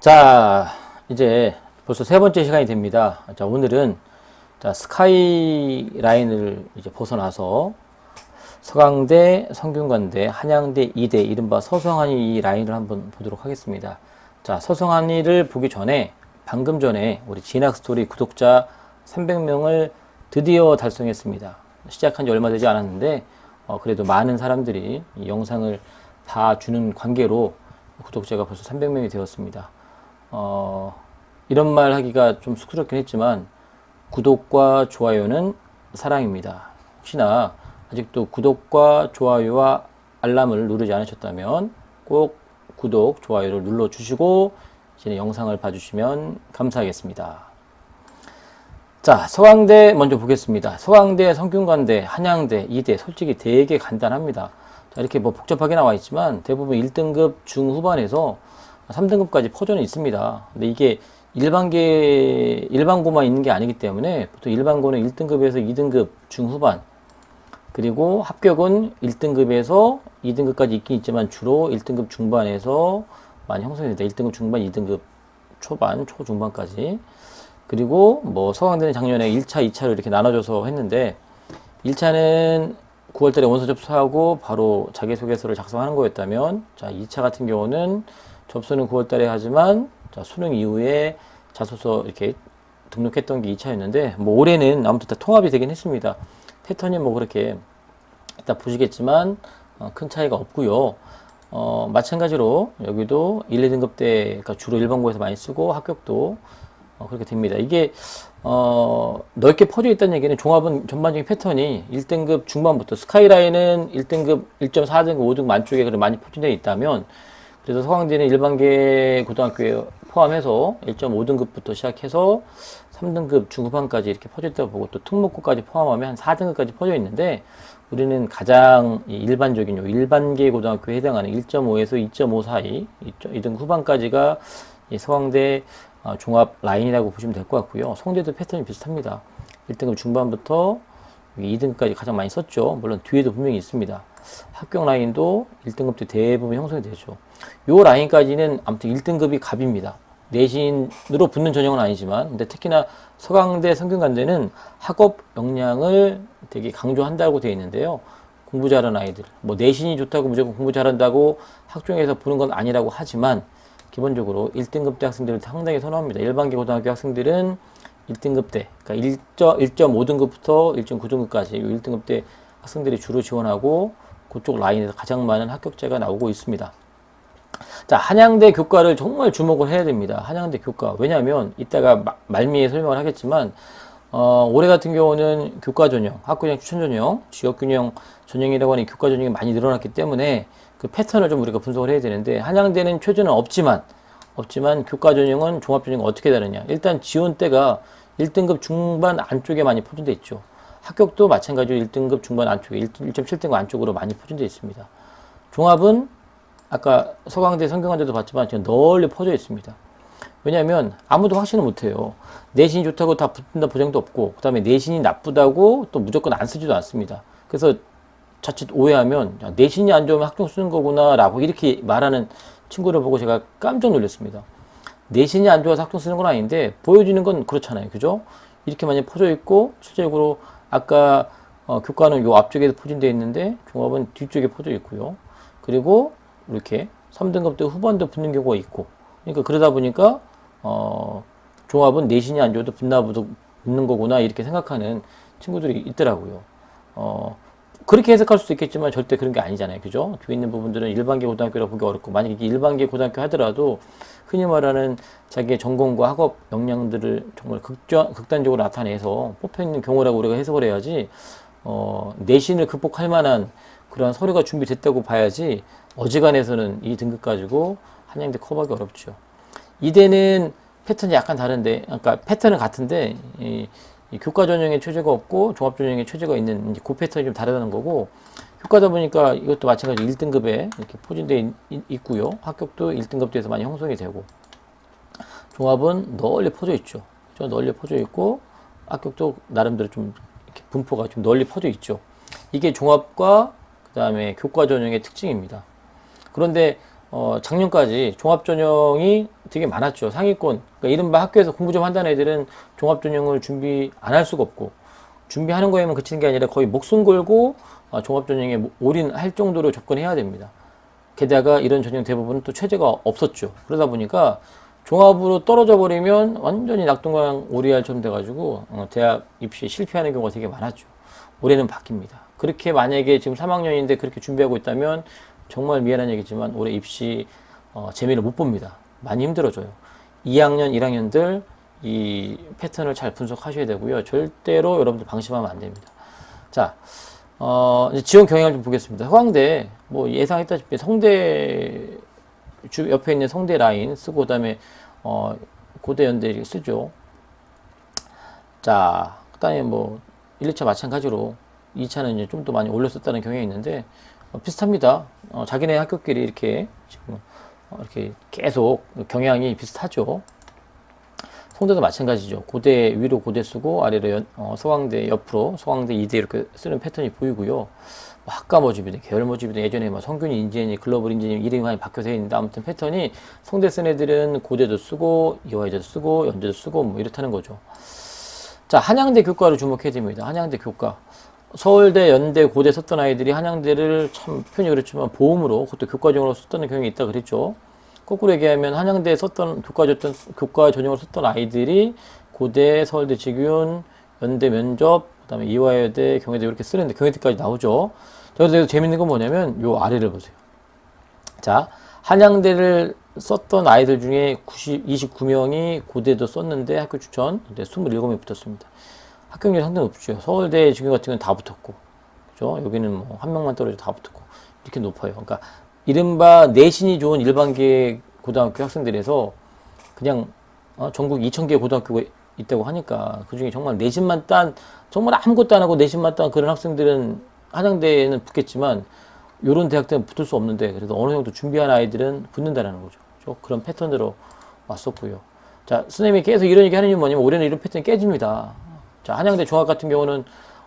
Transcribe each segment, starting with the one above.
자, 이제 벌써 세 번째 시간이 됩니다. 자, 오늘은 스카이 라인을 이제 벗어나서 서강대, 성균관대, 한양대, 이대, 이른바 서성한이 라인을 한번 보도록 하겠습니다. 자, 서성한이를 보기 전에 방금 전에 우리 진학스토리 구독자 300명을 드디어 달성했습니다. 시작한 지 얼마 되지 않았는데 그래도 많은 사람들이 이 영상을 봐주는 관계로 구독자가 벌써 300명이 되었습니다. 이런 말 하기가 좀 쑥스럽긴 했지만 구독과 좋아요는 사랑입니다. 혹시나 아직도 구독과 좋아요와 알람을 누르지 않으셨다면 꼭 구독, 좋아요를 눌러주시고 이제 영상을 봐주시면 감사하겠습니다. 자, 서강대 먼저 보겠습니다. 서강대, 성균관대, 한양대, 이대 솔직히 되게 간단합니다. 자, 이렇게 뭐 복잡하게 나와 있지만 대부분 1등급 중후반에서 3등급까지 퍼져는 있습니다. 근데 이게 일반고만 있는 게 아니기 때문에 보통 일반고는 1등급에서 2등급 중후반, 그리고 합격은 1등급에서 2등급까지 있긴 있지만 주로 1등급 중반에서 많이 형성이 됩니다. 1등급 중반, 2등급 초반, 초중반까지. 그리고 뭐 서강대는 작년에 1차, 2차로 이렇게 나눠줘서 했는데 1차는 9월달에 원서 접수하고 바로 자기소개서를 작성하는 거였다면, 자, 2차 같은 경우는 접수는 9월달에 하지만 자, 수능 이후에 자소서 이렇게 등록했던 게 2차였는데 뭐 올해는 아무튼 다 통합이 되긴 했습니다. 패턴이 뭐 그렇게 이따 보시겠지만 큰 차이가 없고요. 마찬가지로 여기도 1, 2등급 때 그러니까 주로 일반고에서 많이 쓰고 합격도 그렇게 됩니다. 이게 넓게 퍼져 있다는 얘기는 종합은 전반적인 패턴이 1등급 중반부터 스카이라인은 1등급, 1.4등급, 5등급 안쪽에 많이 포진되어 있다면, 그래서 서강대는 일반계 고등학교에 포함해서 1.5등급부터 시작해서 3등급 중후반까지 이렇게 퍼져 있다고 보고, 또 특목고까지 포함하면 한 4등급까지 퍼져 있는데, 우리는 가장 일반적인 일반계 고등학교에 해당하는 1.5에서 2.5 사이, 2등급 후반까지가 이 서강대 종합 라인이라고 보시면 될 것 같고요. 송대도 패턴이 비슷합니다. 1등급 중반부터 2등급까지 가장 많이 썼죠. 물론 뒤에도 분명히 있습니다. 합격 라인도 1등급 때 대부분 형성이 되죠. 요 라인까지는 아무튼 1등급이 갑입니다. 내신으로 붙는 전형은 아니지만, 근데 특히나 서강대, 성균관대는 학업 역량을 되게 강조한다고 되어 있는데요. 공부 잘하는 아이들, 뭐 내신이 좋다고 무조건 공부 잘한다고 학종에서 보는 건 아니라고 하지만, 기본적으로 1등급 대 학생들을 상당히 선호합니다. 일반계 고등학교 학생들은 1등급 대, 그러니까 1.5등급부터 1.9등급까지 1등급 대 학생들이 주로 지원하고 그쪽 라인에서 가장 많은 합격자가 나오고 있습니다. 자, 한양대 교과를 정말 주목을 해야 됩니다. 한양대 교과. 왜냐하면 이따가 말미에 설명을 하겠지만 올해 같은 경우는 교과 전형, 학구형 추천 전형, 지역균형 전형이라고 하는 교과 전형이 많이 늘어났기 때문에 그 패턴을 좀 우리가 분석을 해야 되는데, 한양대는 최저는 없지만 교과 전형은 종합 전형이 어떻게 다르냐. 일단 지원 때가 1등급 중반 안쪽에 많이 포진되어 있죠. 합격도 마찬가지로 1등급 중반 안쪽에 1.7등급 안쪽으로 많이 포진되어 있습니다. 종합은 아까 서강대, 성균관대도 봤지만 지금 널리 퍼져 있습니다. 왜냐하면 아무도 확신을 못해요. 내신이 좋다고 다 붙는다 보장도 없고, 그 다음에 내신이 나쁘다고 또 무조건 안 쓰지도 않습니다. 그래서 자칫 오해하면 야, 내신이 안 좋으면 학종 쓰는 거구나 라고 이렇게 말하는 친구를 보고 제가 깜짝 놀랐습니다. 내신이 안 좋아서 학종 쓰는 건 아닌데 보여지는 건 그렇잖아요. 그죠? 이렇게 많이 퍼져 있고, 실제적으로 아까 교과는 요 앞쪽에 포진되어 있는데 종합은 뒤쪽에 퍼져 있고요. 그리고 이렇게 3등급 때 후반도 붙는 경우가 있고, 그러니까 그러다 보니까 종합은 내신이 안 좋아도 붙는 거구나 이렇게 생각하는 친구들이 있더라고요. 그렇게 해석할 수도 있겠지만 절대 그런 게 아니잖아요. 그죠? 뒤에 있는 부분들은 일반계 고등학교라고 보기 어렵고, 만약에 이게 일반계 고등학교 하더라도 흔히 말하는 자기의 전공과 학업 역량들을 정말 극단적으로 나타내서 뽑혀있는 경우라고 우리가 해석을 해야지, 내신을 극복할 만한 그러한 서류가 준비됐다고 봐야지, 어지간해서는 이 등급 가지고 한양대 커버하기 어렵죠. 이대는 패턴이 약간 다른데, 그러니까 패턴은 같은데, 이 교과 전형에 최저가 없고 종합 전형에 최저가 있는 그 패턴이 좀 다르다는 거고, 교과다 보니까 이것도 마찬가지로 1등급에 이렇게 포진되어 있고요. 합격도 1등급대에서 많이 형성이 되고, 종합은 널리 퍼져 있죠. 널리 퍼져 있고, 합격도 나름대로 좀 이렇게 분포가 좀 널리 퍼져 있죠. 이게 종합과 그 다음에 교과 전형의 특징입니다. 그런데 작년까지 종합 전형이 되게 많았죠. 상위권. 그러니까 이른바 학교에서 공부 좀 한다는 애들은 종합전형을 준비 안 할 수가 없고, 준비하는 거에만 그치는 게 아니라 거의 목숨 걸고 종합전형에 올인할 정도로 접근해야 됩니다. 게다가 이런 전형 대부분은 또 최저가 없었죠. 그러다 보니까 종합으로 떨어져 버리면 완전히 낙동강 오리알처럼 돼가지고 대학 입시에 실패하는 경우가 되게 많았죠. 올해는 바뀝니다. 그렇게 만약에 지금 3학년인데 그렇게 준비하고 있다면 정말 미안한 얘기지만 올해 입시 재미를 못 봅니다. 많이 힘들어져요. 2학년, 1학년들 이 패턴을 잘 분석하셔야 되고요. 절대로 여러분들 방심하면 안 됩니다. 자, 이제 지원 경향을 좀 보겠습니다. 서강대, 뭐 예상했다시피 성대, 옆에 있는 성대 라인 쓰고, 그 다음에, 고대 연대 쓰죠. 자, 그 다음에 뭐, 1, 2차 마찬가지로 2차는 이제 좀 더 많이 올렸었다는 경향이 있는데, 비슷합니다. 자기네 학교끼리 이렇게 지금, 이렇게 계속 경향이 비슷하죠. 성대도 마찬가지죠. 고대 위로 고대 쓰고 아래로 서강대 옆으로 서강대 2대 이렇게 쓰는 패턴이 보이고요. 뭐 학과 모집이든 계열 모집이든 예전에 뭐 성균이 인재니 글로벌 인재니 이름이 많이 바뀌어서 있는데 아무튼 패턴이 성대 쓴 애들은 고대도 쓰고 이화여대도 쓰고 연대도 쓰고 뭐 이렇다는 거죠. 자, 한양대 교과를 주목해야 됩니다. 한양대 교과. 서울대, 연대, 고대 썼던 아이들이 한양대를 참 표현이 그렇지만 보험으로 그것도 교과정으로 썼던 경향이 있다 그랬죠. 거꾸로 얘기하면 한양대에 썼던 교과 전형으로 썼던 아이들이 고대, 서울대 직윤, 연대 면접, 그다음에 이화여대, 경희대 이렇게 쓰는데 경희대까지 나오죠. 그래서 재밌는 건 뭐냐면 요 아래를 보세요. 자, 한양대를 썼던 아이들 중에 29명이 고대도 썼는데 학교 추천 27명이 붙었습니다. 합격률이 상당히 높죠. 서울대 직윤 같은 경우는 다 붙었고, 그죠? 여기는 뭐 한 명만 떨어져 다 붙었고 이렇게 높아요. 그러니까 이른바 내신이 좋은 일반계 고등학교 학생들에서 그냥 전국 2,000개 고등학교가 있다고 하니까 그 중에 정말 내신만 딴 정말 아무것도 안 하고 내신만 딴 그런 학생들은 한양대에는 붙겠지만 이런 대학들은 붙을 수 없는데 그래도 어느 정도 준비한 아이들은 붙는다는 거죠. 그렇죠? 그런 패턴으로 왔었고요. 자, 선생님이 계속 이런 얘기 하는 이유는 뭐냐면 올해는 이런 패턴이 깨집니다. 자, 한양대 종합 같은 경우는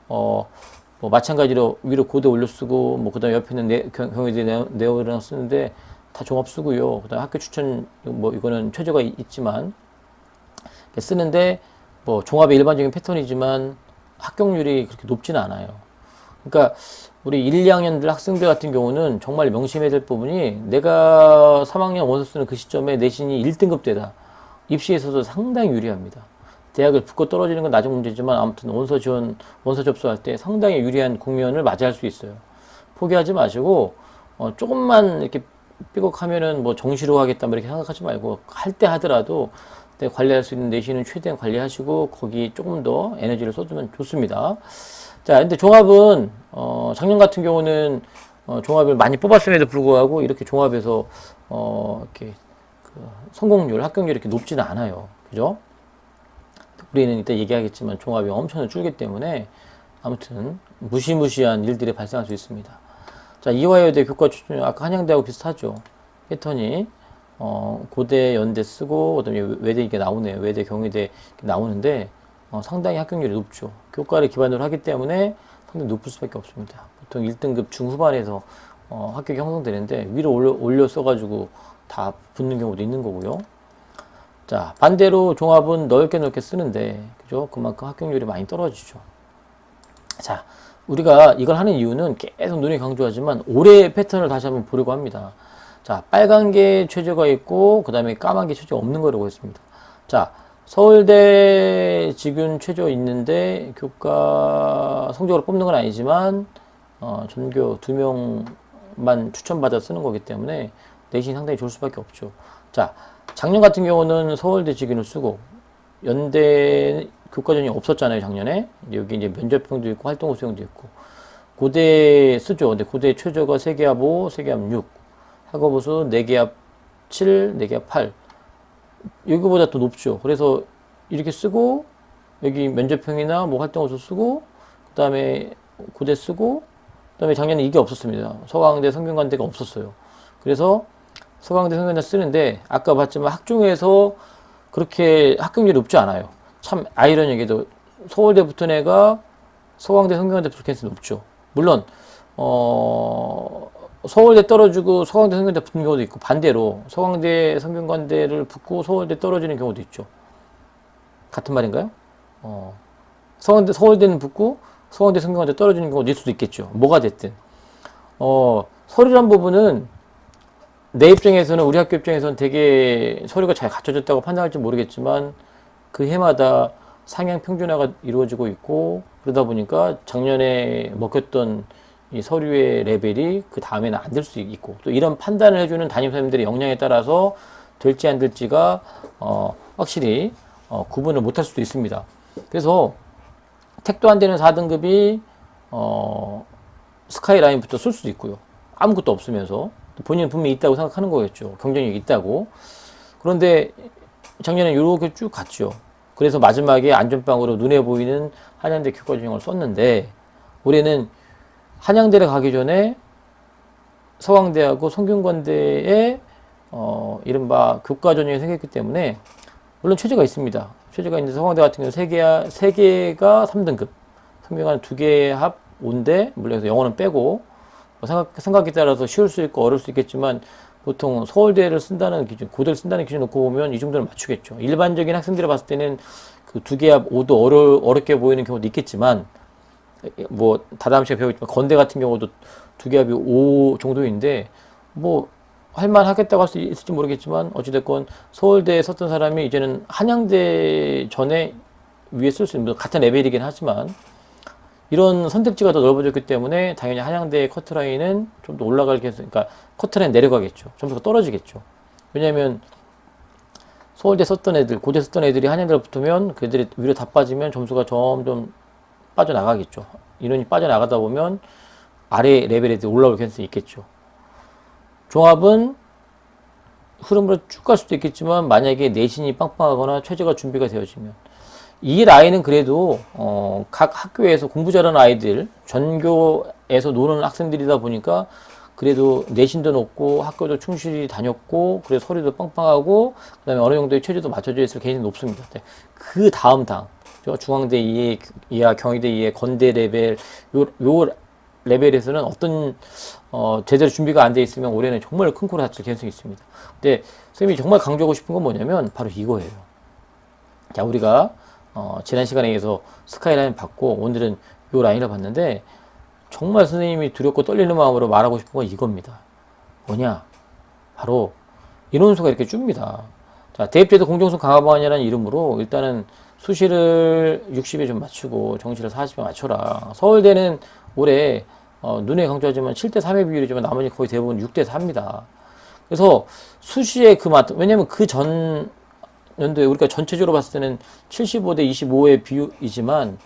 뭐 마찬가지로 위로 고대 올려 쓰고 뭐 그다음에 옆에 있는 경희대 네오랑 쓰는데 다 종합 쓰고요. 그다음에 학교 추천 뭐 이거는 최저가 있지만 쓰는데 뭐 종합의 일반적인 패턴이지만 합격률이 그렇게 높지는 않아요. 그러니까 우리 1, 2학년들 학생들 같은 경우는 정말 명심해야 될 부분이 내가 3학년 원서 쓰는 그 시점에 내신이 1등급 대다. 입시에서도 상당히 유리합니다. 대학을 붙고 떨어지는 건 나중 문제지만 아무튼 원서 지원, 원서 접수할 때 상당히 유리한 국면을 맞이할 수 있어요. 포기하지 마시고, 조금만 이렇게 삐걱하면은 뭐 정시로 하겠다, 뭐 이렇게 생각하지 말고, 할 때 하더라도 내 관리할 수 있는 내신은 최대한 관리하시고, 거기 조금 더 에너지를 쏟으면 좋습니다. 자, 근데 종합은, 작년 같은 경우는, 종합을 많이 뽑았음에도 불구하고, 이렇게 종합에서, 이렇게, 성공률, 합격률이 이렇게 높지는 않아요. 그죠? 우리는 이따 얘기하겠지만 종합이 엄청 줄기 때문에 아무튼 무시무시한 일들이 발생할 수 있습니다. 자, 이화여대 교과 추천 아까 한양대하고 비슷하죠. 패턴이 고대, 연대 쓰고 그다음에 외대 이게 나오네요. 외대, 경희대 이렇게 나오는데 상당히 합격률이 높죠. 교과를 기반으로 하기 때문에 상당히 높을 수밖에 없습니다. 보통 1등급 중후반에서 합격이 형성되는데 위로 올려 써가지고 다 붙는 경우도 있는 거고요. 자, 반대로 종합은 넓게 쓰는데, 그죠? 그만큼 합격률이 많이 떨어지죠. 자, 우리가 이걸 하는 이유는 계속 눈이 강조하지만 올해의 패턴을 다시 한번 보려고 합니다. 자, 빨간 게 최저가 있고, 그 다음에 까만 게 최저가 없는 거라고 했습니다. 자, 서울대 직윤 최저 있는데, 교과 성적으로 뽑는 건 아니지만, 전교 2명만 추천받아 쓰는 거기 때문에 내신이 상당히 좋을 수밖에 없죠. 자, 작년 같은 경우는 서울대 직윤을 쓰고 연대 교과전이 없었잖아요. 작년에 여기 이제 면접형도 있고 활동호 수용도 있고 고대 쓰죠. 근데 고대 최저가 세계합 5, 세계합 6, 학업우수 4개합 7, 4개합 8 여기보다 더 높죠. 그래서 이렇게 쓰고 여기 면접형이나 뭐 활동호수 쓰고 그 다음에 고대 쓰고 그 다음에 작년에 이게 없었습니다. 서강대, 성균관대가 없었어요. 그래서 서강대, 성균관대 쓰는데 아까 봤지만 학종에서 그렇게 합격률이 높지 않아요. 참 아이러니하게도 서울대 붙은 애가 서강대, 성균관대 붙은 케이스 높죠. 물론 서울대 떨어지고 서강대 성균관대 붙는 경우도 있고, 반대로 서강대 성균관대를 붙고 서울대 떨어지는 경우도 있죠. 같은 말인가요? 서울대는 붙고 서강대 성균관대 떨어지는 경우도 있을 수도 있겠죠. 뭐가 됐든. 서류란 부분은 내 입장에서는, 우리 학교 입장에서는 되게 서류가 잘 갖춰졌다고 판단할지 모르겠지만, 그 해마다 상향 평준화가 이루어지고 있고, 그러다 보니까 작년에 먹혔던 이 서류의 레벨이 그 다음에는 안 될 수 있고, 또 이런 판단을 해주는 담임선생님들의 역량에 따라서 될지 안 될지가 확실히 구분을 못할 수도 있습니다. 그래서 택도 안 되는 4등급이 스카이라인부터 쓸 수도 있고요. 아무것도 없으면서 본인은 분명히 있다고 생각하는 거겠죠. 경쟁력이 있다고. 그런데 작년에 이렇게 쭉 갔죠. 그래서 마지막에 안전빵으로 눈에 보이는 한양대 교과전형을 썼는데, 올해는 한양대를 가기 전에 서강대하고 성균관대에 이른바 교과전형이 생겼기 때문에, 물론 최저가 있습니다. 최저가 있는데 서강대 같은 경우는 3개가 3등급, 성균관 2개 합 5인데, 물론 영어는 빼고, 생각에 따라서 쉬울 수 있고 어려울 수 있겠지만, 보통 서울대를 쓴다는 기준, 고대를 쓴다는 기준 놓고 보면 이 정도는 맞추겠죠. 일반적인 학생들이 봤을 때는 그 2개 합 5도 어렵게 보이는 경우도 있겠지만, 뭐 다다음 시간에 배우겠지만 건대 같은 경우도 2개 합이 5 정도인데, 뭐 할만 하겠다고 할 수 있을지 모르겠지만, 어찌됐건 서울대에 썼던 사람이 이제는 한양대 전에 위에 쓸 수 있는, 같은 레벨이긴 하지만 이런 선택지가 더 넓어졌기 때문에 당연히 한양대의 커트라인은 좀 더 올라갈 가능성이, 그러니까 커트라인 내려가겠죠. 점수가 떨어지겠죠. 왜냐하면 서울대 썼던 애들, 고대 썼던 애들이 한양대를 붙으면 그들이 위로 다 빠지면 점수가 점점 빠져나가겠죠. 인원이 빠져나가다 보면 아래 레벨에 올라올 가능성이 있겠죠. 종합은 흐름으로 쭉 갈 수도 있겠지만, 만약에 내신이 빵빵하거나 최저가 준비가 되어지면, 이 라인은 그래도 각 학교에서 공부 잘하는 아이들, 전교에서 노는 학생들이다 보니까 그래도 내신도 높고 학교도 충실히 다녔고, 그래서 서류도 빵빵하고, 그 다음에 어느 정도의 최저도 맞춰져 있을 개연성이 높습니다. 그 다음 중앙대 이하, 경희대 이하, 건대 레벨, 요 레벨에서는 어떤 제대로 준비가 안 돼 있으면 올해는 정말 큰 코를 다칠 개연성이 있습니다. 근데 선생님이 정말 강조하고 싶은 건 뭐냐면 바로 이거예요. 자, 우리가 지난 시간에 의해서 스카이라인 받고 오늘은 요 라인을 봤는데, 정말 선생님이 두렵고 떨리는 마음으로 말하고 싶은 건 이겁니다. 뭐냐? 바로 인원수가 이렇게 줍니다. 자, 대입제도 공정성 강화 방안이라는 이름으로 일단은 수시를 60에 좀 맞추고 정시를 40에 맞춰라. 서울대는 올해 눈에 강조하지만 7대 3의 비율이지만 나머지 거의 대부분 6대 4입니다. 그래서 수시의 그 맛, 왜냐면 그 전 연도에 우리가 전체적으로 봤을 때는 75대 25의 비율이지만,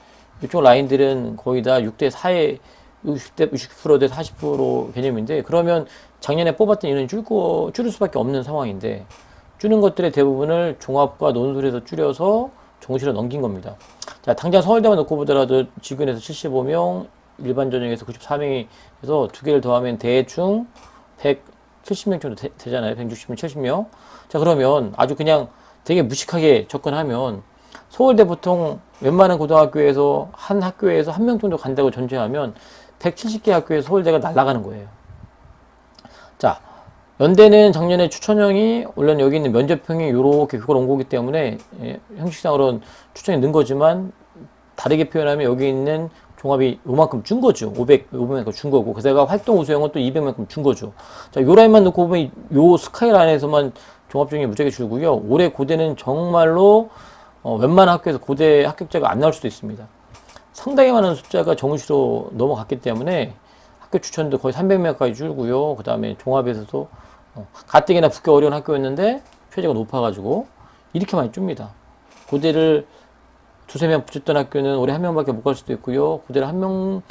이쪽 라인들은 거의 다 6대 4의 60%대 40% 개념인데, 그러면 작년에 뽑았던 인원이 줄일 수밖에 없는 상황인데, 줄는 것들의 대부분을 종합과 논술에서 줄여서 정시로 넘긴 겁니다. 자, 당장 서울대만 놓고 보더라도 지근에서 75명, 일반 전형에서 94명이 해서 두 개를 더하면 대충 170명 정도 되잖아요. 160명, 70명. 자, 그러면 아주 그냥 되게 무식하게 접근하면, 서울대 보통 웬만한 고등학교에서 한 학교에서 한 명 정도 간다고 전제하면 170개 학교에 서울대가 날아가는 거예요. 자, 연대는 작년에 추천형이, 물론 여기 있는 면접형이 이렇게 그걸 온 거기 때문에 형식상으로는 추천이 는 거지만, 다르게 표현하면 여기 있는 종합이 요만큼 준 거죠. 500만큼 준 거고, 그다가 활동 우수형은 또 200만큼 준 거죠. 자, 요 라인만 놓고 보면 요 스카이라인에서만 종합중이 무지하게 줄고요. 올해 고대는 정말로 웬만한 학교에서 고대 합격자가 안 나올 수도 있습니다. 상당히 많은 숫자가 정시로 넘어갔기 때문에 학교 추천도 거의 300명까지 줄고요. 그 다음에 종합에서도 가뜩이나 붙기 어려운 학교였는데 최저가 높아가지고 이렇게 많이 줍니다. 고대를 두세 명 붙였던 학교는 올해 한 명밖에 못 갈 수도 있고요. 고대를 한 명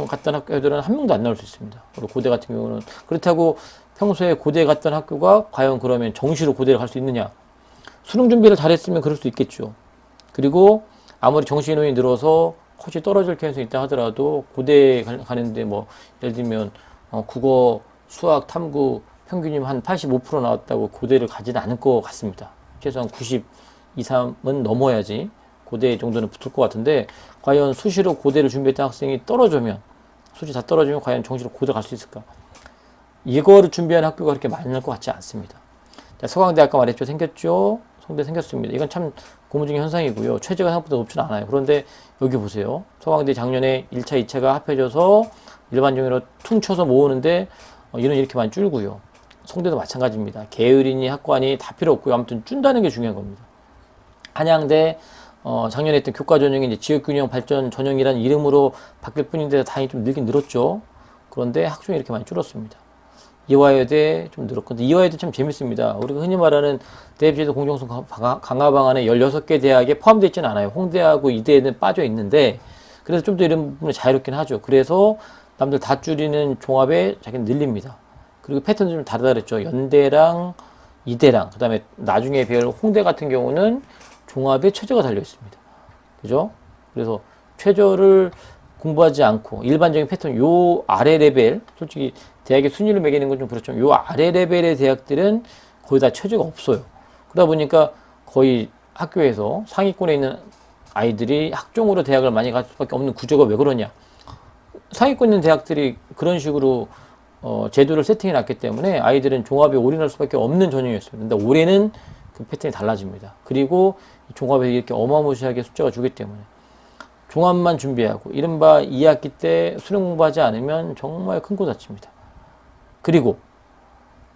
갔던 학교들은 한 명도 안 나올 수 있습니다. 그리고 고대 같은 경우는, 그렇다고 평소에 고대에 갔던 학교가 과연 그러면 정시로 고대를 갈 수 있느냐? 수능 준비를 잘했으면 그럴 수 있겠죠. 그리고 아무리 정시 인원이 늘어서 컷이 떨어질 가능성이 있다 하더라도 고대에 가는데, 뭐 예를 들면 국어, 수학, 탐구 평균이 한 85% 나왔다고 고대를 가지는 않을 것 같습니다. 최소한 90 이상은 넘어야지 고대 정도는 붙을 것 같은데, 과연 수시로 고대를 준비했던 학생이 떨어지면 수치 다 떨어지면 과연 정시로 고대 갈 수 있을까? 이거를 준비하는 학교가 그렇게 많을 것 같지 않습니다. 자, 서강대 아까 말했죠. 생겼죠? 송대 생겼습니다. 이건 참 고무적인 현상이고요. 최저가 생각보다 높지는 않아요. 그런데 여기 보세요. 서강대 작년에 1차, 2차가 합해져서 일반 정예로 퉁쳐서 모으는데 이는 이렇게 많이 줄고요. 송대도 마찬가지입니다. 계열이니 학과니 다 필요 없고요. 아무튼 준다는 게 중요한 겁니다. 한양대 작년에 했던 교과 전형이 이제 지역균형 발전 전형이라는 이름으로 바뀔 뿐인데 다행히 좀 늘긴 늘었죠. 그런데 학종이 이렇게 많이 줄었습니다. 이화여대 좀 늘었거든요. 이화여대 참 재밌습니다. 우리가 흔히 말하는 대입제도 공정성 강화 방안에 16개 대학에 포함되어 있지는 않아요. 홍대하고 이대에는 빠져 있는데 그래서 좀 더 이런 부분이 자유롭긴 하죠. 그래서 남들 다 줄이는 종합에 자기는 늘립니다. 그리고 패턴도 좀 다르다 그랬죠. 연대랑 이대랑 그 다음에 나중에 배울 홍대 같은 경우는 종합에 최저가 달려 있습니다. 그죠? 그래서 최저를 공부하지 않고 일반적인 패턴 요 아래 레벨 솔직히 대학의 순위를 매기는 건 좀 그렇지만 요 아래 레벨의 대학들은 거의 다 최저가 없어요. 그러다 보니까 거의 학교에서 상위권에 있는 아이들이 학종으로 대학을 많이 갈 수밖에 없는 구조가 왜 그러냐? 상위권 있는 대학들이 그런 식으로 제도를 세팅해 놨기 때문에 아이들은 종합에 올인할 수밖에 없는 전형이었어요. 근데 올해는 그 패턴이 달라집니다. 그리고 종합에 이렇게 어마무시하게 숫자가 주기 때문에 종합만 준비하고 이른바 2학기 때 수능 공부하지 않으면 정말 큰 코 다칩니다. 그리고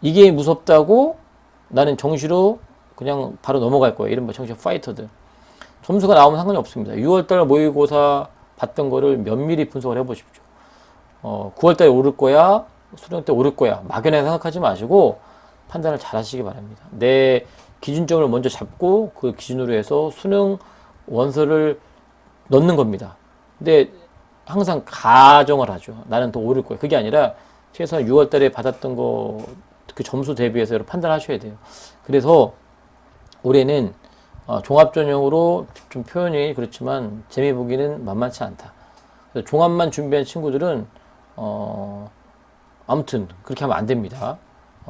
이게 무섭다고 나는 정시로 그냥 바로 넘어갈 거예요. 이른바 정시 파이터들. 점수가 나오면 상관이 없습니다. 6월달 모의고사 봤던 거를 면밀히 분석을 해보십시오. 9월달에 오를 거야, 수능 때 오를 거야. 막연하게 생각하지 마시고 판단을 잘 하시기 바랍니다. 내 기준점을 먼저 잡고 그 기준으로 해서 수능 원서를 넣는 겁니다. 근데 항상 가정을 하죠. 나는 더 오를 거야. 그게 아니라 최소한 6월 달에 받았던 거 그 점수 대비해서 여러분 판단하셔야 돼요. 그래서 올해는 종합 전형으로 좀 표현이 그렇지만 재미 보기는 만만치 않다. 그래서 종합만 준비한 친구들은 아무튼 그렇게 하면 안 됩니다.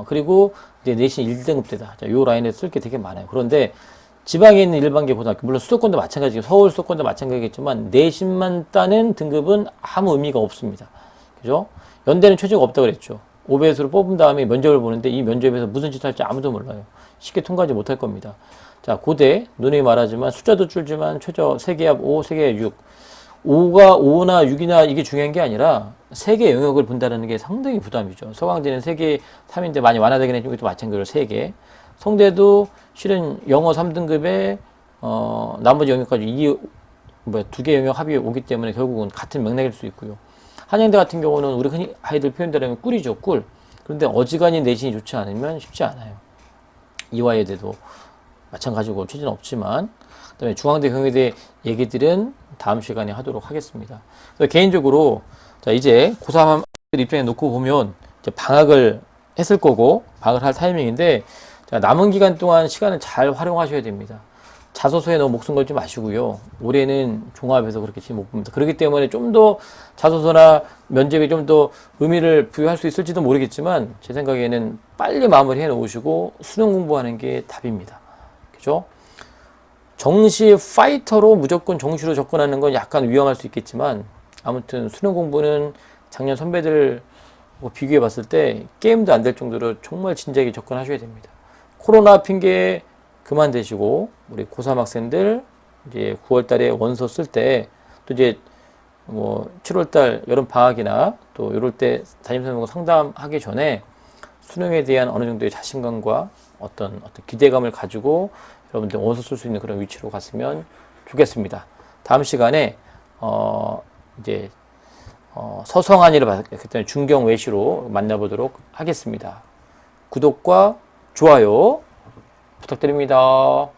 그리고 이제 내신 1등급대다. 자, 요 라인에 쓸 게 되게 많아요. 그런데 지방에 있는 일반계 고등학교, 물론 수도권도 마찬가지고 서울 수도권도 마찬가지겠지만 내신만 따는 등급은 아무 의미가 없습니다. 그죠? 연대는 최저가 없다고 그랬죠. 5배수로 뽑은 다음에 면접을 보는데 이 면접에서 무슨 짓 할지 아무도 몰라요. 쉽게 통과하지 못할 겁니다. 자, 고대, 누누이 말하지만 숫자도 줄지만 최저 3개 합 5, 3개 합 6. 5가 5나 6이나 이게 중요한 게 아니라 3개 영역을 본다는 게 상당히 부담이죠. 서강대는 3개, 3인데 많이 완화되긴 했지만 이것도 마찬가지로 3개. 성대도 실은 영어 3등급에 나머지 영역까지 2개 영역 합이 오기 때문에 결국은 같은 맥락일 수 있고요. 한양대 같은 경우는 우리 흔히 아이들 표현대로 하면 꿀이죠, 꿀. 그런데 어지간히 내신이 좋지 않으면 쉽지 않아요. 이화여대도 마찬가지고 취지는 없지만 그다음에 중앙대, 경희대 얘기들은 다음 시간에 하도록 하겠습니다. 그래서 개인적으로 자 이제 고3 입장에 놓고 보면 이제 방학을 했을 거고 방학을 할 타이밍인데 자, 남은 기간 동안 시간을 잘 활용하셔야 됩니다. 자소서에 너무 목숨 걸지 마시고요. 올해는 종합해서 그렇게 지금 못 봅니다. 그렇기 때문에 좀 더 자소서나 면접에 좀 더 의미를 부여할 수 있을지도 모르겠지만 제 생각에는 빨리 마무리해 놓으시고 수능 공부하는 게 답입니다. 그죠? 정시 파이터로 무조건 정시로 접근하는 건 약간 위험할 수 있겠지만 아무튼 수능 공부는 작년 선배들 비교해 봤을 때 게임도 안 될 정도로 정말 진지하게 접근하셔야 됩니다. 코로나 핑계 그만 대시고 우리 고3 학생들 이제 9월 달에 원서 쓸 때 또 이제 뭐 7월 달 여름 방학이나 또 이럴 때 담임선생님과 상담하기 전에 수능에 대한 어느 정도의 자신감과 어떤 기대감을 가지고 여러분들 원서 쓸 수 있는 그런 위치로 갔으면 좋겠습니다. 다음 시간에 이제 서성한이를 봤기 때문에 중경 외시로 만나보도록 하겠습니다. 구독과 좋아요 부탁드립니다.